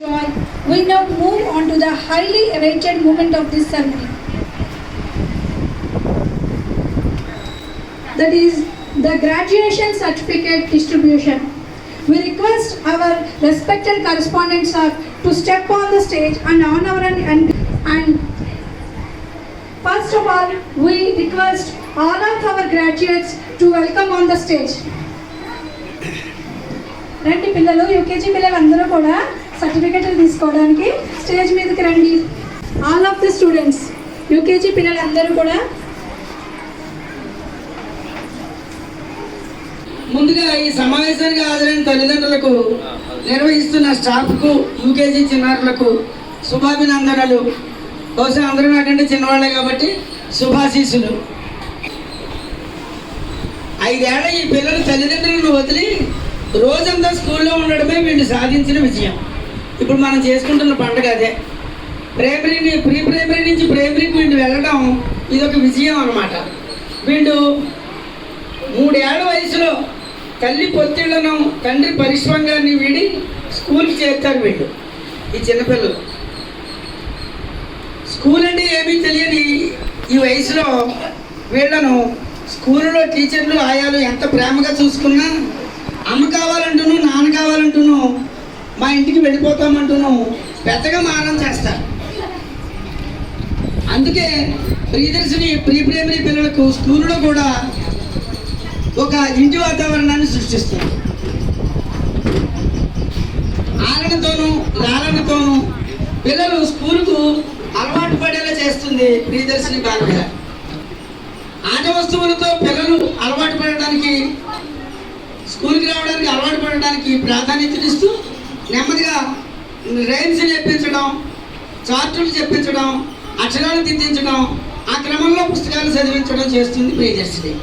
joy, we now move on to the highly awaited moment of this ceremony. That is the graduation certificate distribution. We request our respected correspondents to step on the stage and honor and first of all, we request all of our graduates to welcome on the stage. రండి పిల్లలు, UKG పిల్లలు అందరూ కూడా సర్టిఫికెట్లు తీసుకోవడానికి stage మీదకి రండి. All of the students, UKG పిల్లలు అందరూ కూడా. ముందుగా ఈ సమావేశానికి హాజరైన తల్లిదండ్రులకు, నిర్వహిస్తున్న స్టాఫ్కు, యూకేజీ చిన్నారులకు శుభాభినందనలు. బహుశా అందరూ నాకంటే చిన్నవాళ్లే కాబట్టి శుభాశీస్సులు. 5 ఏళ్ల ఈ పిల్లలు తల్లిదండ్రులను వదిలి రోజంతా స్కూల్లో ఉండడమే వీళ్ళు సాధించిన విజయం. ఇప్పుడు మనం చేసుకుంటున్న పండుగ అదే. ప్రీ ప్రైమరీ నుంచి ప్రైమరీకి వీళ్ళు వెళ్ళడం ఇదొక విజయం అన్నమాట. వీళ్ళు 3 ఏళ్ల వయసులో తల్లి పొత్తిళ్లను, తండ్రి పరిశ్రమంగాన్ని వీడి స్కూల్కి చేరుతారు వీళ్ళు. ఈ చిన్నపిల్లలు స్కూల్ అంటే ఏమీ తెలియని ఈ వయసులో వీళ్ళను స్కూల్లో టీచర్లు, ఆయాలు ఎంత ప్రేమగా చూసుకున్నా, అమ్మ కావాలంటూను, నాన్న కావాలంటూను, మా ఇంటికి వెళ్ళిపోతామంటూను పెద్దగా మారం చేస్తారు. అందుకే ప్రియదర్శిని ప్రీ ప్రైమరీ పిల్లలకు స్కూల్లో కూడా ఒక ఇంటి వాతావరణాన్ని సృష్టిస్తుంది. ఆలనతోనూ లాలనతోనూ పిల్లలు స్కూలుకు అలవాటు పడేలా చేస్తుంది ప్రియదర్శిని బాలబడి. ఆట వస్తువులతో పిల్లలు అలవాటు పడడానికి, స్కూల్కి రావడానికి అలవాటు పడడానికి ప్రాధాన్యతనిస్తూ నెమ్మదిగా రైమ్స్ చెప్పించడం, చార్టులు చెప్పించడం, అక్షరాలు దిద్దించడం, ఆ క్రమంలో పుస్తకాలు చదివించడం చేస్తుంది ప్రియదర్శిని.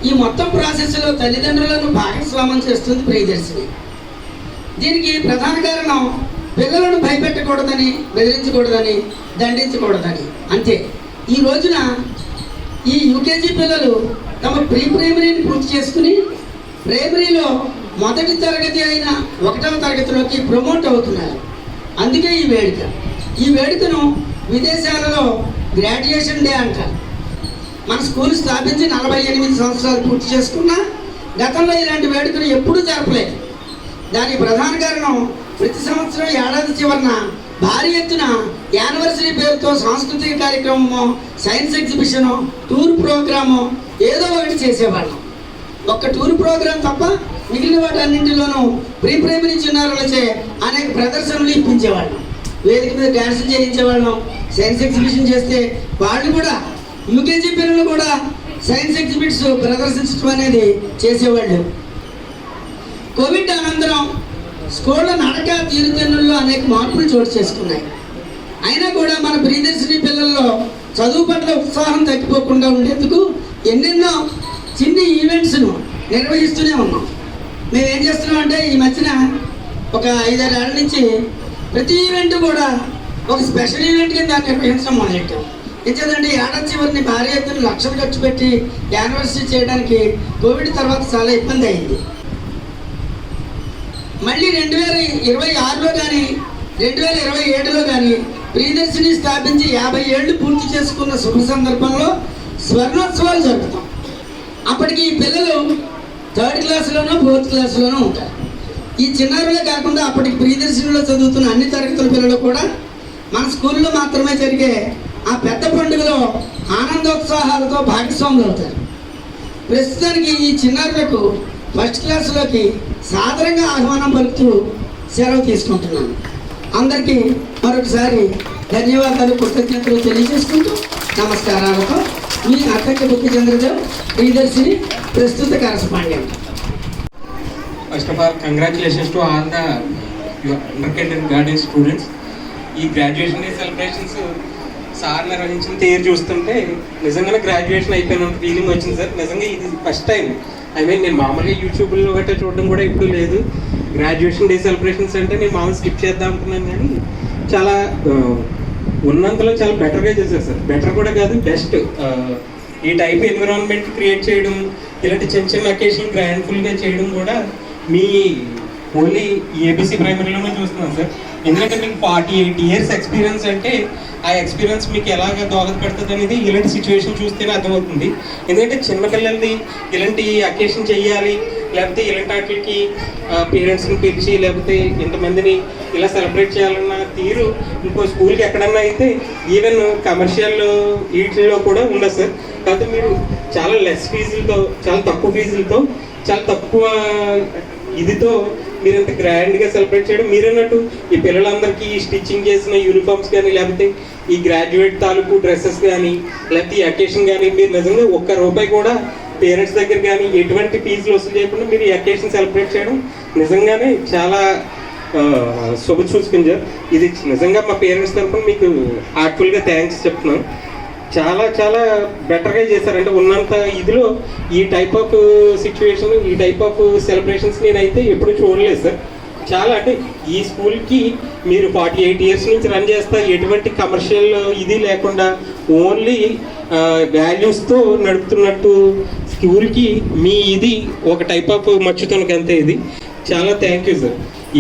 ఈ మొత్తం ప్రాసెస్లో తల్లిదండ్రులను భాగస్వామ్యం చేస్తుంది ప్రియదర్శిని. దీనికి ప్రధాన కారణం పిల్లలను భయపెట్టకూడదని, బెదిరించకూడదని, దండించకూడదని. అంతే. ఈ రోజున ఈ యూకేజీ పిల్లలు తమ ప్రీ ప్రైమరీని పూర్తి చేసుకుని ప్రైమరీలో మొదటి తరగతి అయిన 1వ తరగతిలోకి ప్రమోట్ అవుతున్నారు. అందుకే ఈ వేడుక. ఈ వేడుకను విదేశాలలో గ్రాడ్యుయేషన్ డే అంటారు. మన స్కూల్ స్థాపించి 48 సంవత్సరాలు పూర్తి చేసుకున్నా గతంలో ఇలాంటి వేడుకను ఎప్పుడూ జరపలేదు. దానికి ప్రధాన కారణం ప్రతి సంవత్సరం ఏడాది చివరన భారీ ఎత్తున యానివర్సరీ పేరుతో సాంస్కృతిక కార్యక్రమమో, సైన్స్ ఎగ్జిబిషనో, టూర్ ప్రోగ్రామో ఏదో ఒకటి చేసేవాళ్ళం. ఒక్క టూర్ ప్రోగ్రాం తప్ప మిగిలిన వాటన్నింటిలోనూ ప్రీ ప్రైమరీ చిన్నారులచే అనేక ప్రదర్శనలు ఇప్పించేవాళ్ళం. వేదిక మీద డ్యాన్సులు చేయించేవాళ్ళం. సైన్స్ ఎగ్జిబిషన్ చేస్తే వాళ్ళు కూడా, యూకేజీ పిల్లలు కూడా సైన్స్ ఎగ్జిబిట్స్ ప్రదర్శించడం అనేది చేసేవాళ్ళు. కోవిడ్ అనంతరం స్కూళ్ళ నడక, తీరుతెన్నుల్లో అనేక మార్పులు చోటు చేసుకున్నాయి. అయినా కూడా మన ప్రియదర్శిని పిల్లల్లో చదువు పట్ల ఉత్సాహం తగ్గిపోకుండా ఉండేందుకు ఎన్నెన్నో చిన్ని ఈవెంట్స్ను నిర్వహిస్తూనే ఉన్నాం. మేము ఏం చేస్తున్నాం అంటే ఈ మధ్యన ఒక 5-6 ఏళ్ల నుంచి ప్రతి ఈవెంట్ కూడా ఒక స్పెషల్ ఈవెంట్ కింద నిర్వహించడం మొదలెట్టాం. ఎందుకంటే ఏడాది చివరిని భారీ ఎత్తున లక్షలు ఖర్చు పెట్టి యానివర్సరీ చేయడానికి కోవిడ్ తర్వాత చాలా ఇబ్బంది అయింది. మళ్ళీ 2026లో కానీ 2027లో కానీ ప్రియదర్శిని స్థాపించి 50 ఏళ్ళు పూర్తి చేసుకున్న శుభ సందర్భంలో స్వర్ణోత్సవాలు జరుపుతాం. అప్పటికి ఈ పిల్లలు 3rd క్లాస్లోనూ 4th క్లాస్లోనూ ఉంటారు. ఈ చిన్నారులే కాకుండా అప్పటికి ప్రియదర్శినిలో చదువుతున్న అన్ని తరగతుల పిల్లలు కూడా మన స్కూల్లో మాత్రమే జరిగే ఆ పెద్ద పండుగలో ఆనందోత్సాహాలతో భాగస్వాములు అవుతారు. ప్రస్తుతానికి ఈ చిన్నారులకు 1st క్లాసులోకి సాదరంగా ఆహ్వానం పలుకుతూ సెలవు తీసుకుంటున్నాను. అందరికీ మరొకసారి ధన్యవాదాలు, కృతజ్ఞతలు తెలియజేసుకుంటూ నమస్కారాలతో మీ అక్కకి బుద్ధిచంద్రదేవ్, ప్రియదర్శిని ప్రస్తుత correspondent. First of all, congratulations to all the kindergarten students. ఈ గ్రాడ్యుయేషన్ డే సెలబ్రేషన్స్ సార్ నిర్వహించిన తీరు చూస్తుంటే నిజంగానే గ్రాడ్యుయేషన్ అయిపోయిన ఫీలింగ్ వచ్చింది సార్. నిజంగా ఇది ఫస్ట్ టైం. నేను మామూలుగా యూట్యూబ్లో గట్రా చూడడం కూడా ఇప్పుడు లేదు. గ్రాడ్యుయేషన్ డే సెలబ్రేషన్స్ అంటే నేను మామూలు స్కిప్ చేద్దాం అనుకున్నాను, కానీ చాలా ఉన్నంతలో చాలా బెటర్గా చేశారు సార్. బెటర్ కూడా కాదు, బెస్ట్. ఈ టైప్ ఎన్విరాన్మెంట్ క్రియేట్ చేయడం, ఇలాంటి చిన్న చిన్న అకేషన్ గ్రాండ్ఫుల్గా చేయడం కూడా మీ ఓన్లీ ఏబిసి ప్రైమరీలోనే చూస్తున్నాను సార్. ఎందుకంటే మీకు 48 years ఎక్స్పీరియన్స్ అంటే ఆ ఎక్స్పీరియన్స్ మీకు ఎలాగ దోహదపడుతుంది అనేది ఇలాంటి సిచ్యువేషన్ చూస్తేనే అర్థమవుతుంది. ఎందుకంటే చిన్నపిల్లలది ఇలాంటి అకేషన్ చేయాలి, లేకపోతే ఇలాంటి వాటికి పేరెంట్స్ని పిలిచి లేకపోతే ఇంతమందిని ఇలా సెలబ్రేట్ చేయాలన్న తీరు ఇంకో స్కూల్కి ఎక్కడన్నా అయితే ఈవెన్ కమర్షియల్ వీటిల్లో కూడా ఉండదు సార్. కాకపోతే మీరు చాలా లెస్ ఫీజులతో, చాలా తక్కువ ఫీజులతో, చాలా తక్కువ ఇదితో మీరు ఇంత గ్రాండ్గా సెలబ్రేట్ చేయడం, మీరన్నట్టు ఈ పిల్లలందరికీ స్టిచ్చింగ్ చేసిన యూనిఫామ్స్ కానీ లేకపోతే ఈ గ్రాడ్యుయేట్ తాలూకు డ్రెస్సెస్ కానీ లేకపోతే ఈ అకేషన్ కానీ మీరు నిజంగా ₹1 కూడా పేరెంట్స్ దగ్గర కానీ ఎటువంటి ఫీజులు వసూలు చేయకుండా మీరు ఈ అకేషన్ సెలబ్రేట్ చేయడం నిజంగానే చాలా శుభ సూచకం. ఇది నిజంగా మా పేరెంట్స్ తరఫున మీకు హార్ట్ఫుల్గా థ్యాంక్స్ చెప్తున్నాను. చాలా చాలా బెటర్గా చేశారు. అంటే ఉన్నంత ఇదిలో ఈ టైప్ ఆఫ్ సిచ్యువేషన్, ఈ టైప్ ఆఫ్ సెలబ్రేషన్స్ నేనైతే ఎప్పుడు చూడలేదు సార్. చాలా అంటే ఈ స్కూల్కి మీరు 48 years నుంచి రన్ చేస్తా, ఎటువంటి కమర్షియల్ ఇది లేకుండా ఓన్లీ వాల్యూస్తో నడుపుతున్నట్టు స్కూల్కి మీ ఇది ఒక టైప్ ఆఫ్ మచ్చుతనకు అంతే. ఇది చాలా థ్యాంక్ యూ సార్.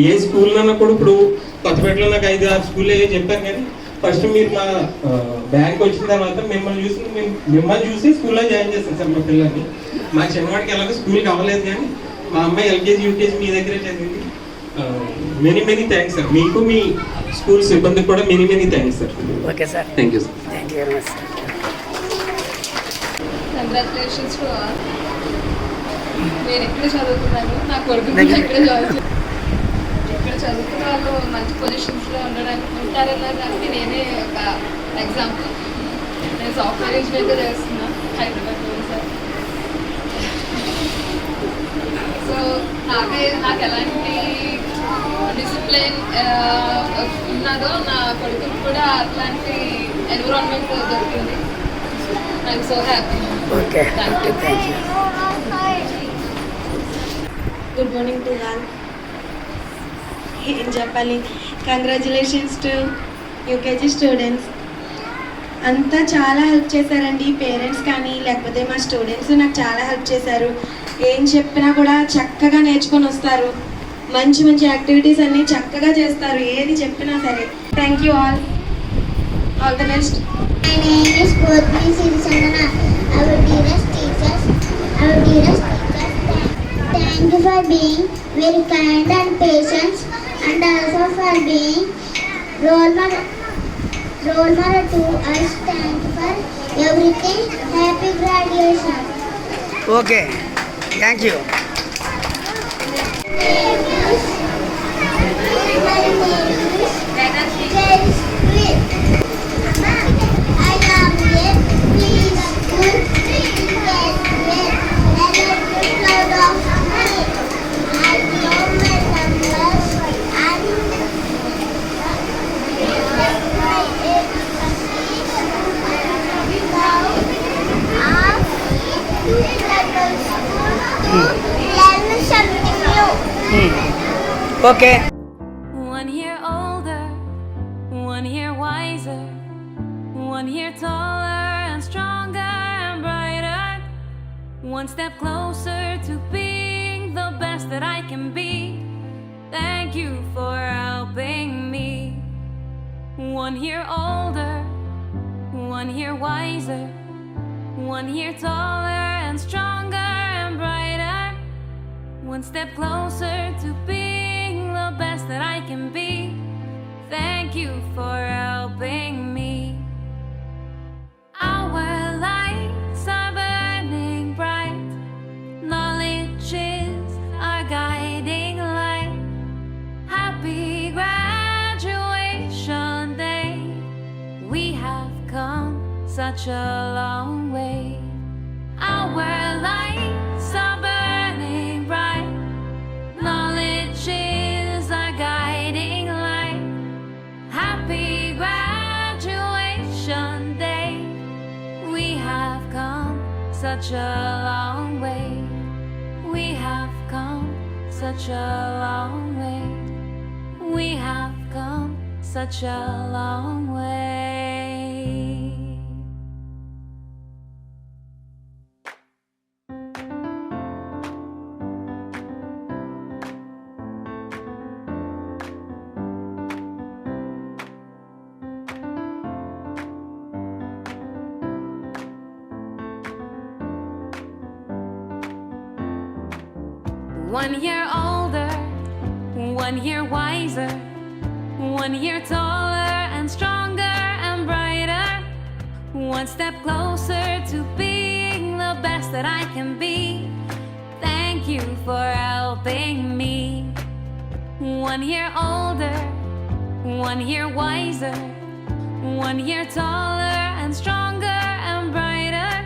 ఏ స్కూల్నన్నా కూడా ఇప్పుడు కొత్తపేటలో నాకు 5-6 స్కూల్ చెప్పారు, కానీ ఫస్ట్ మీరు మా బ్యాంక్ వచ్చిన తర్వాత మిమ్మల్ని చూసి స్కూల్లో జాయిన్ చేస్తాను సార్ మా పిల్లల్ని. మా చిన్నవాడికి ఎలాగో స్కూల్కి అవ్వలేదు, కానీ మా అమ్మాయి ఎల్కేజీ యూకేజీ మీ దగ్గరే చదివింది. Many thanks sir. మీకు మీ స్కూల్ సిబ్బందికి కూడా many thanks sir. Okay sir, thank you sir. Thank you very much. Congratulations to all. నేను ఇక్కడ చదువుతున్నాను, నా కొడుకు కూడా ఇక్కడ జాయిన్. ఇక్కడ చదువుకున్న వాళ్ళు మంచి పొజిషన్స్లో ఉంటారనడానికి నేనే ఒక ఎగ్జాంపుల్. నేను సాఫ్ట్వేర్ ఇంజనీర్గా చేస్తున్నాను హైదరాబాద్లో సార్. సో నాకు ఎలాంటి డిసిప్లిన్ ఉన్నదో నా కొడుకుకి కూడా అట్లాంటి ఎన్విరాన్మెంట్ దొరికింది. I'm so happy. Okay, thank you. Good morning to all. ఏం చెప్పాలి, కంగ్రాచులేషన్స్ టు యూకేజీ స్టూడెంట్స్. అంతా చాలా హెల్ప్ చేశారండి, పేరెంట్స్ కానీ లేకపోతే మా స్టూడెంట్స్ నాకు చాలా హెల్ప్ చేశారు. ఏం చెప్పినా కూడా చక్కగా నేర్చుకొని వస్తారు, మంచి మంచి యాక్టివిటీస్ అన్నీ చక్కగా చేస్తారు, ఏది చెప్పినా సరే. Thank you all the best. My name is Kodmi Sirisangana. Our dearest teachers, thank you for being very kind and patient, and also for being role model to us. Thank you for everything. Happy graduation. Okay, thank you. Okay. 1 year older, 1 year wiser, 1 year taller and stronger and brighter, 1 step closer to being the best that I can be. Thank you for helping me. 1 year older, 1 year wiser, 1 year taller and stronger and brighter, 1 step closer to being the best that I can be. Thank you for helping me. Our lights are burning bright, knowledge is our guiding light. Happy graduation day, we have come such a long way. Our lights are burning bright, knowledge is our guiding light. Happy graduation day, we have come such a long way. We have come such a long way. We have come such a long way. 1 year older, 1 year wiser, 1 year taller and stronger and brighter, 1 step closer to being the best that I can be. Thank you for helping me. 1 year older, 1 year wiser, 1 year taller and stronger and brighter,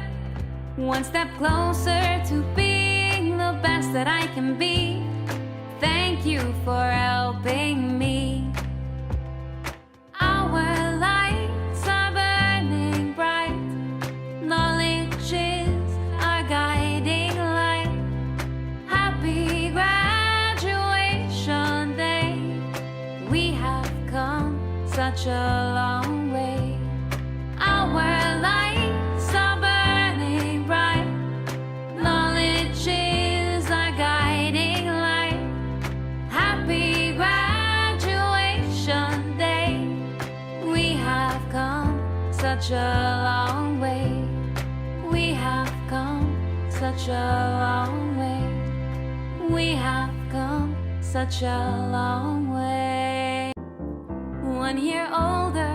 1 step closer to being the best that I can be. Thank you for helping me. Our lights are burning bright. Knowledge is our guiding light. Happy graduation day. We have come such a long way. Our lights are burning bright. Knowledge is our guiding light. Happy graduation day. We have come such a long way. We have come such a long way. We have come such a long way. 1 year older,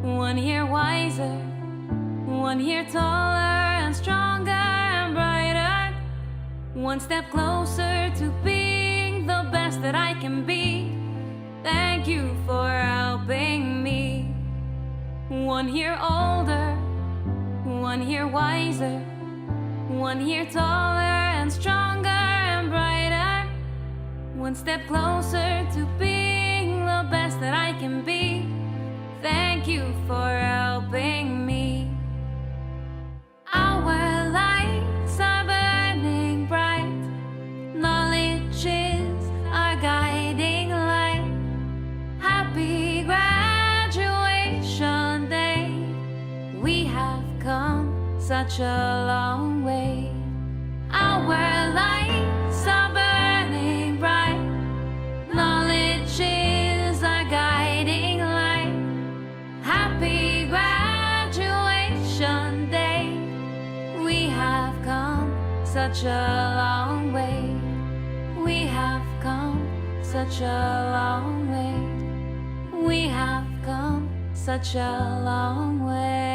1 year wiser, 1 year taller and stronger and brighter, 1 step closer to being the best that I can be. Thank you for helping me. 1 year older, 1 year wiser, 1 year taller and stronger and brighter, 1 step closer to being the best that I can be. Thank you for helping me. Our lights are burning bright. Knowledge is our guiding light. Happy graduation day. We have come such a long way. Our lights are burning bright. Knowledge is our guiding light. Happy graduation day. We have come such a long way. We have come such a long way. We have come such a long way.